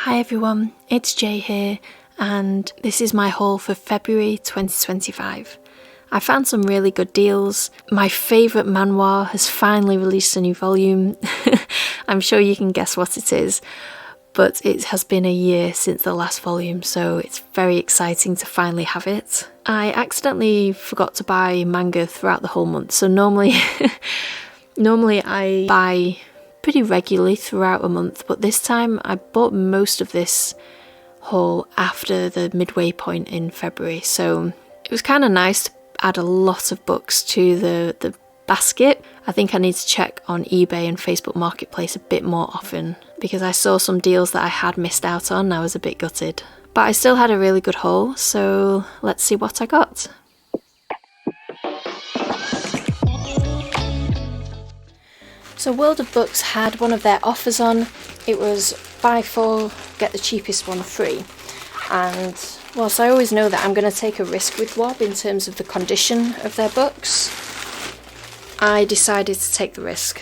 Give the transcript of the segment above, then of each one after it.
Hi everyone, it's Jay here, and this is my haul for February 2025. I found some really good deals. My favourite manhwa has finally released a new volume. I'm sure you can guess what it is, but it has been a year since the last volume, so it's very exciting to finally have it. I accidentally forgot to buy manga throughout the whole month, so normally I buy pretty regularly throughout a month, but this time I bought most of this haul after the midway point in February, so it was kind of nice to add a lot of books to the basket. I think I need to check on eBay and Facebook Marketplace a bit more often because I saw some deals that I had missed out on and I was a bit gutted. But I still had a really good haul, so let's see what I got. So World of Books had one of their offers on. It was buy 4, get the cheapest one free. And whilst I always know that I'm going to take a risk with WOB in terms of the condition of their books, I decided to take the risk.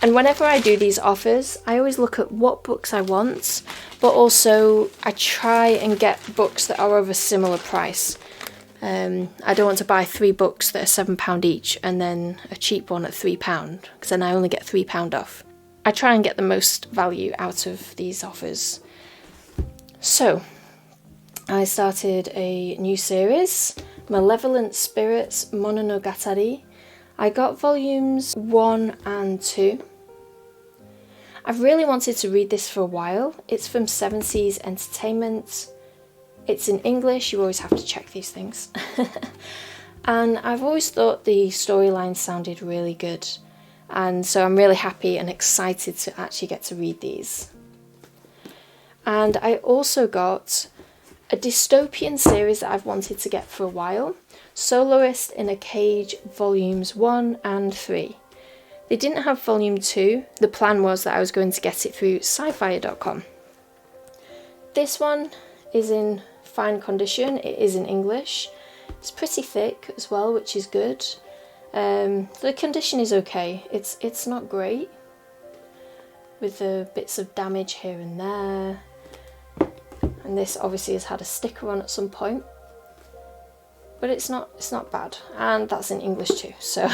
And whenever I do these offers, I always look at what books I want, but also I try and get books that are of a similar price. I don't want to buy 3 books that are £7 each and then a cheap one at £3, because then I only get £3 off. I try and get the most value out of these offers. So, I started a new series, Malevolent Spirits Mononogatari. I got volumes 1 and 2. I've really wanted to read this for a while. It's from Seven Seas Entertainment. It's in English, you always have to check these things. And I've always thought the storyline sounded really good. And so I'm really happy and excited to actually get to read these. And I also got a dystopian series that I've wanted to get for a while. Soloist in a Cage volumes 1 and 3. They didn't have volume 2. The plan was that I was going to get it through sci-fi.com. This one is in fine condition. It is in English. It's pretty thick as well, which is good. The condition is okay. It's not great, with the bits of damage here and there. And this obviously has had a sticker on at some point, but it's not bad. And that's in English too. So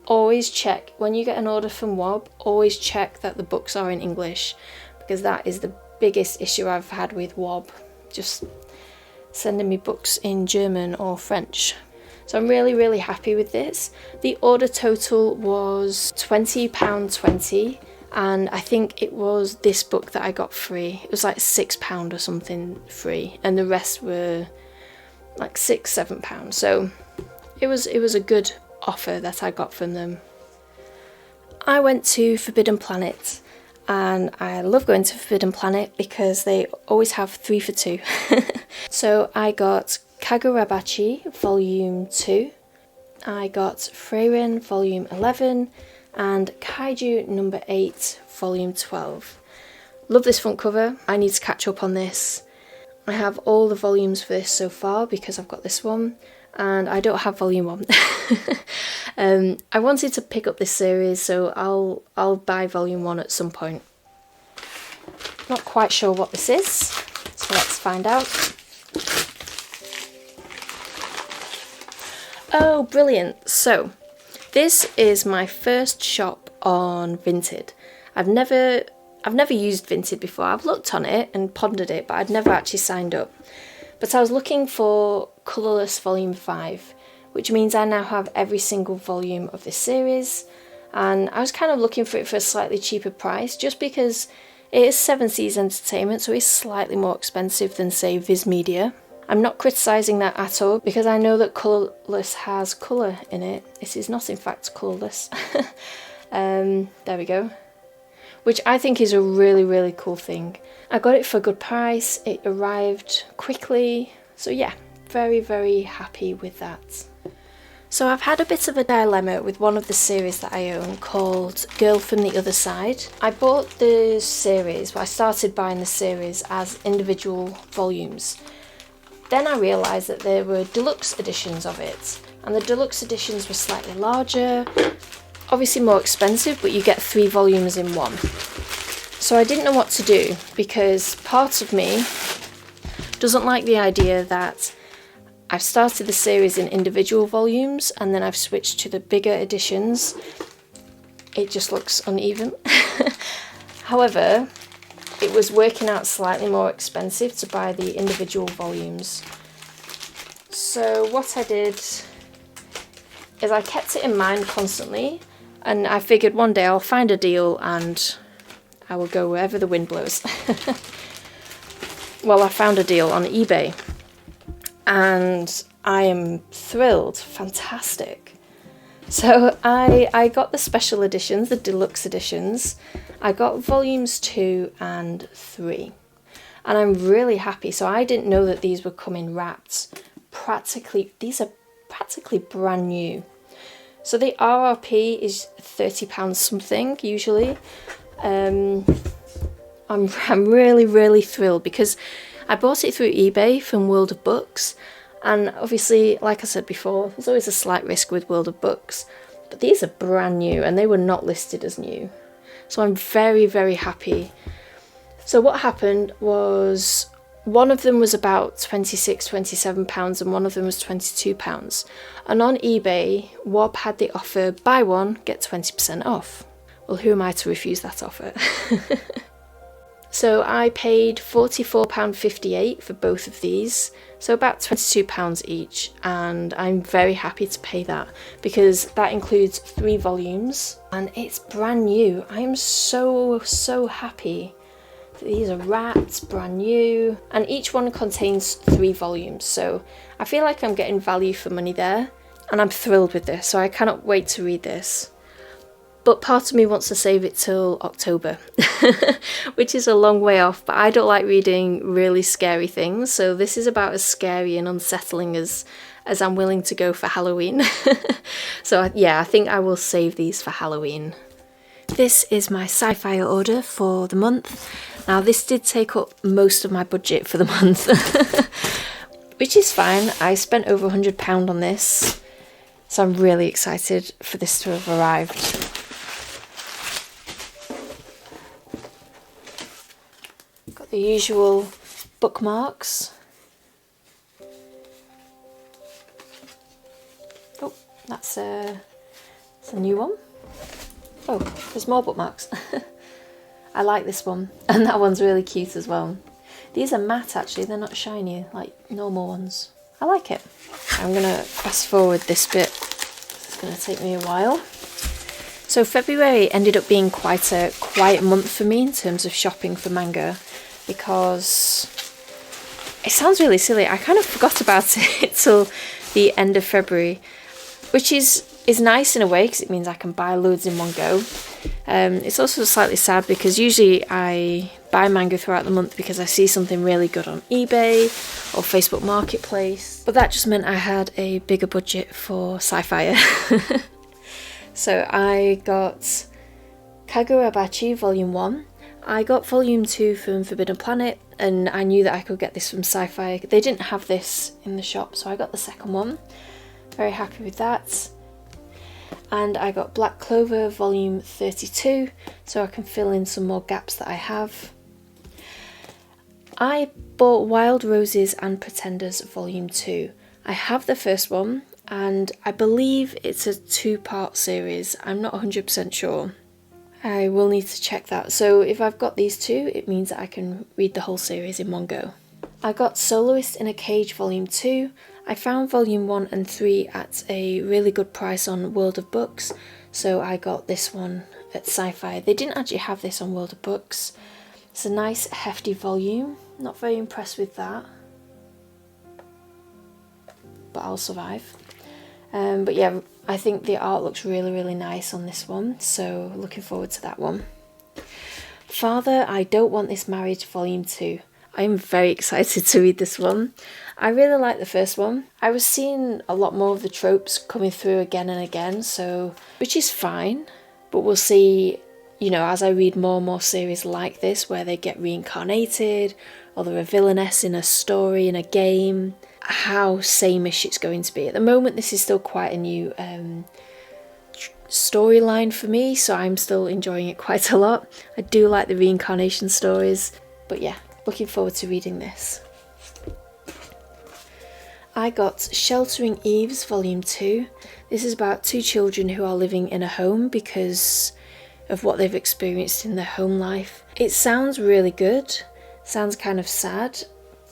always check when you get an order from WOB. Always check that the books are in English, because that is the biggest issue I've had with WOB. Just sending me books in German or French. So I'm really happy with this. The order total was £20.20, and I think it was this book that I got free. It was like £6 or something free, and the rest were like £6-7. So it was a good offer that I got from them. I went to Forbidden Planet. And I love going to Forbidden Planet because they always have 3 for 2. So I got Kagurabachi Volume 2. I got Freiren Volume 11 and Kaiju number 8 Volume 12. Love this front cover. I need to catch up on this. I have all the volumes for this so far because I've got this one, and I don't have volume 1. I wanted to pick up this series, so I'll buy volume 1 at some point. Not quite sure what this is, so let's find out. Oh, brilliant! So this is my first shop on Vinted. I've never used Vinted before. I've looked on it and pondered it, but I'd never actually signed up. But I was looking for Colourless Volume 5, which means I now have every single volume of this series, and I was kind of looking for it for a slightly cheaper price, just because it is Seven Seas Entertainment, so it's slightly more expensive than, say, Viz Media. I'm not criticising that at all, because I know that Colourless has colour in it. It is not, in fact, colourless. There we go. Which I think is a really cool thing. I got it for a good price, it arrived quickly, so yeah, very happy with that. So I've had a bit of a dilemma with one of the series that I own called Girl from the Other Side. I bought the series, I started buying the series as individual volumes. Then I realised that there were deluxe editions of it, and the deluxe editions were slightly larger, obviously more expensive, but you get 3 volumes in one. So I didn't know what to do, because part of me doesn't like the idea that I've started the series in individual volumes and then I've switched to the bigger editions. It just looks uneven. However, it was working out slightly more expensive to buy the individual volumes. So what I did is I kept it in mind constantly, and I figured one day I'll find a deal and I will go wherever the wind blows. Well, I found a deal on eBay and I am thrilled, fantastic. So I got the special editions, the deluxe editions. I got volumes 2 and 3 and I'm really happy. So I didn't know that these would come in wrapped. These are practically brand new. So the RRP is £30 something usually. I'm really thrilled because I bought it through eBay from World of Books, and obviously, like I said before, there's always a slight risk with World of Books, but these are brand new and they were not listed as new. So I'm very happy. So what happened was one of them was about £26-27 and one of them was £22. And on eBay, Wob had the offer, buy one, get 20% off. Well, who am I to refuse that offer? So I paid £44.58 for both of these, so about £22 each, and I'm very happy to pay that because that includes 3 volumes and it's brand new. I am so happy that these are wrapped, brand new, and each one contains 3 volumes, so I feel like I'm getting value for money there, and I'm thrilled with this, so I cannot wait to read this. But part of me wants to save it till October, which is a long way off, but I don't like reading really scary things, so this is about as scary and unsettling as I'm willing to go for Halloween. So yeah, I think I will save these for Halloween. This is my sci-fi order for the month. Now this did take up most of my budget for the month, which is fine. I spent over £100 on this, so I'm really excited for this to have arrived. Got the usual bookmarks. Oh, that's a new one. Oh, there's more bookmarks. I like this one, and that one's really cute as well. These are matte actually, they're not shiny like normal ones. I like it. I'm going to fast forward this bit. It's going to take me a while. So February ended up being quite a quiet month for me in terms of shopping for manga, because it sounds really silly, I kind of forgot about it till the end of February, which is nice in a way because it means I can buy loads in one go. It's also slightly sad because usually I buy manga throughout the month because I see something really good on eBay or Facebook Marketplace, but that just meant I had a bigger budget for sci-fi. So I got Kagurabachi Volume 1. I got Volume 2 from Forbidden Planet, and I knew that I could get this from Sci-Fi. They didn't have this in the shop, so I got the second one. Very happy with that. And I got Black Clover Volume 32, so I can fill in some more gaps that I have. I bought Wild Roses and Pretenders Volume 2. I have the first one, and I believe it's a 2-part series. I'm not 100% sure. I will need to check that. So if I've got these 2, it means that I can read the whole series in one go. I got Soloist in a Cage Volume 2. I found Volume 1 and 3 at a really good price on World of Books, so I got this one at Sci-Fi. They didn't actually have this on World of Books. It's a nice hefty volume. Not very impressed with that, but I'll survive. But yeah, I think the art looks really nice on this one, so looking forward to that one. Father, I Don't Want This Marriage Volume 2. I'm very excited to read this one. I really like the first one. I was seeing a lot more of the tropes coming through again and again, so which is fine, but we'll see, you know, as I read more and more series like this where they get reincarnated or they're a villainess in a story, in a game, how same-ish it's going to be. At the moment, this is still quite a new storyline for me, so I'm still enjoying it quite a lot. I do like the reincarnation stories, but yeah, looking forward to reading this. I got Sheltering Eves Volume 2. This is about 2 children who are living in a home because of what they've experienced in their home life. It sounds really good, sounds kind of sad,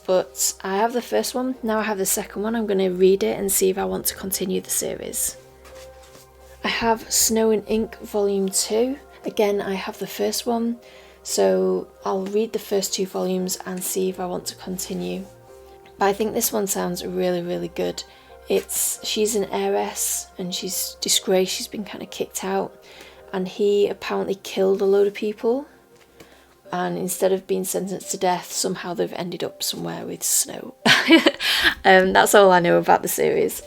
but I have the first one, now I have the second one. I'm going to read it and see if I want to continue the series. I have Snow and Ink Volume 2. Again, I have the first one, so I'll read the first 2 volumes and see if I want to continue. But I think this one sounds really good. She's an heiress and she's disgraced, she's been kind of kicked out, and he apparently killed a load of people, and instead of being sentenced to death, somehow they've ended up somewhere with snow. That's all I know about the series.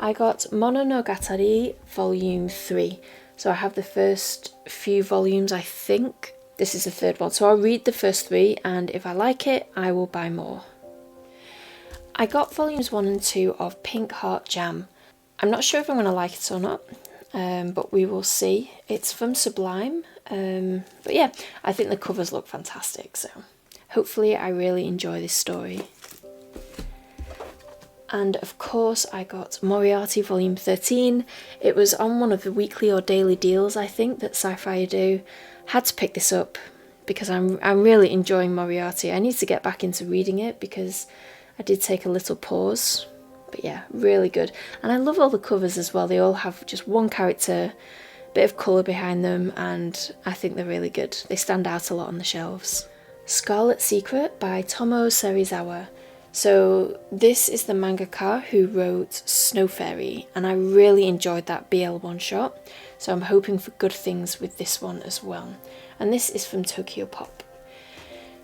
I got Mononogatari Volume 3. So I have the first few volumes, I think. This is the third one, so I'll read the first 3, and if I like it, I will buy more. I got volumes 1 and 2 of Pink Heart Jam. I'm not sure if I'm going to like it or not, but we will see. It's from Sublime, but yeah, I think the covers look fantastic, so hopefully I really enjoy this story. And of course I got Moriarty Volume 13. It was on one of the weekly or daily deals, I think, that Sci-Fi do. Had to pick this up because I'm really enjoying Moriarty. I need to get back into reading it because I did take a little pause. But yeah, really good. And I love all the covers as well. They all have just one character, bit of colour behind them, and I think they're really good. They stand out a lot on the shelves. Scarlet Secret by Tomo Serizawa. So this is the mangaka who wrote Snow Fairy, and I really enjoyed that BL one-shot, so I'm hoping for good things with this one as well. And this is from Tokyo Pop.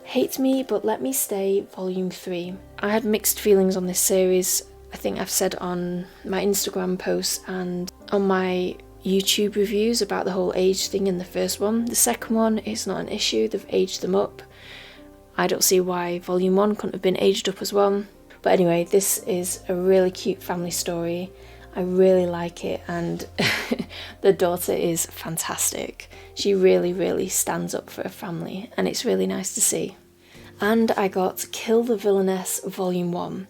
Hate Me But Let Me Stay Volume 3. I had mixed feelings on this series. I think I've said on my Instagram posts and on my YouTube reviews about the whole age thing in the first one. The second one is not an issue, they've aged them up. I don't see why Volume 1 couldn't have been aged up as well. But anyway, this is a really cute family story. I really like it, and the daughter is fantastic. She really stands up for her family, and it's really nice to see. And I got Kill the Villainess Volume 1.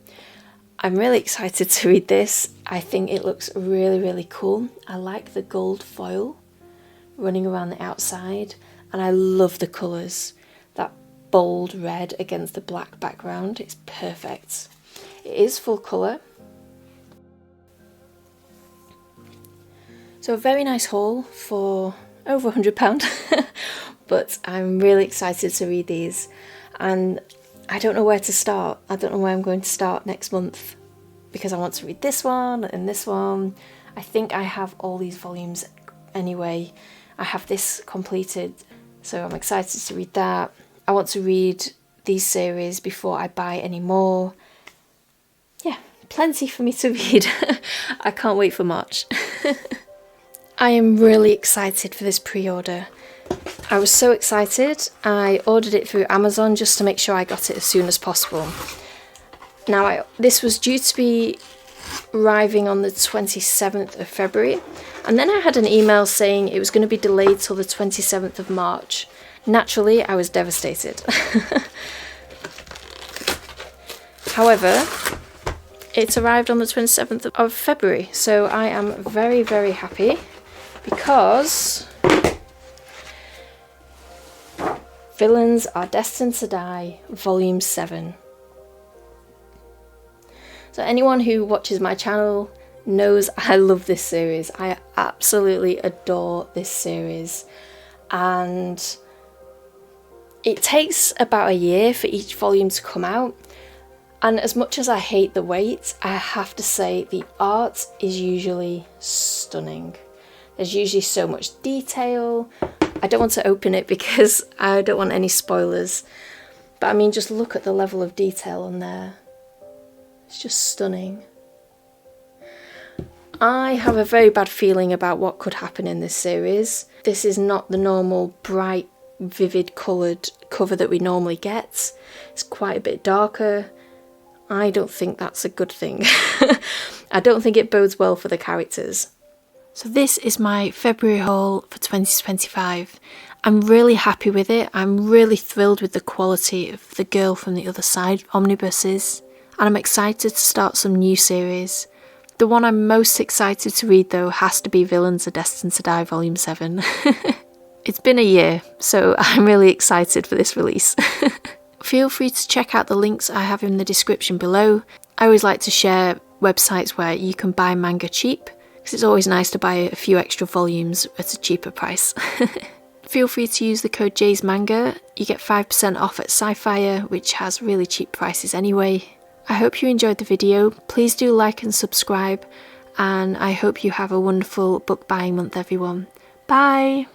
I'm really excited to read this. I think it looks really cool. I like the gold foil running around the outside, and I love the colours. That bold red against the black background, it's perfect. It is full colour. So a very nice haul for over £100, but I'm really excited to read these, and I don't know where to start. I don't know where I'm going to start next month because I want to read this one and this one. I think I have all these volumes anyway. I have this completed, so I'm excited to read that. I want to read these series before I buy any more. Yeah, plenty for me to read. I can't wait for March. I am really excited for this pre-order. I was so excited, I ordered it through Amazon just to make sure I got it as soon as possible. Now, this was due to be arriving on the 27th of February, and then I had an email saying it was going to be delayed till the 27th of March. Naturally, I was devastated. However, it arrived on the 27th of February, so I am very happy because Villains Are Destined to Die, Volume 7. So anyone who watches my channel knows I love this series. I absolutely adore this series, and it takes about a year for each volume to come out, and as much as I hate the wait, I have to say the art is usually stunning. There's usually so much detail. I don't want to open it because I don't want any spoilers, but I mean, just look at the level of detail on there. It's just stunning. I have a very bad feeling about what could happen in this series. This is not the normal bright, vivid coloured cover that we normally get. It's quite a bit darker. I don't think that's a good thing. I don't think it bodes well for the characters. So this is my February haul for 2025. I'm really happy with it. I'm really thrilled with the quality of The Girl from the Other Side omnibuses, and I'm excited to start some new series. The one I'm most excited to read though has to be Villains Are Destined to Die Volume 7. It's been a year, so I'm really excited for this release. Feel free to check out the links I have in the description below. I always like to share websites where you can buy manga cheap, because it's always nice to buy a few extra volumes at a cheaper price. Feel free to use the code Jay's Manga. You get 5% off at Sci-Fi, which has really cheap prices anyway. I hope you enjoyed the video. Please do like and subscribe, and I hope you have a wonderful book buying month, everyone. Bye!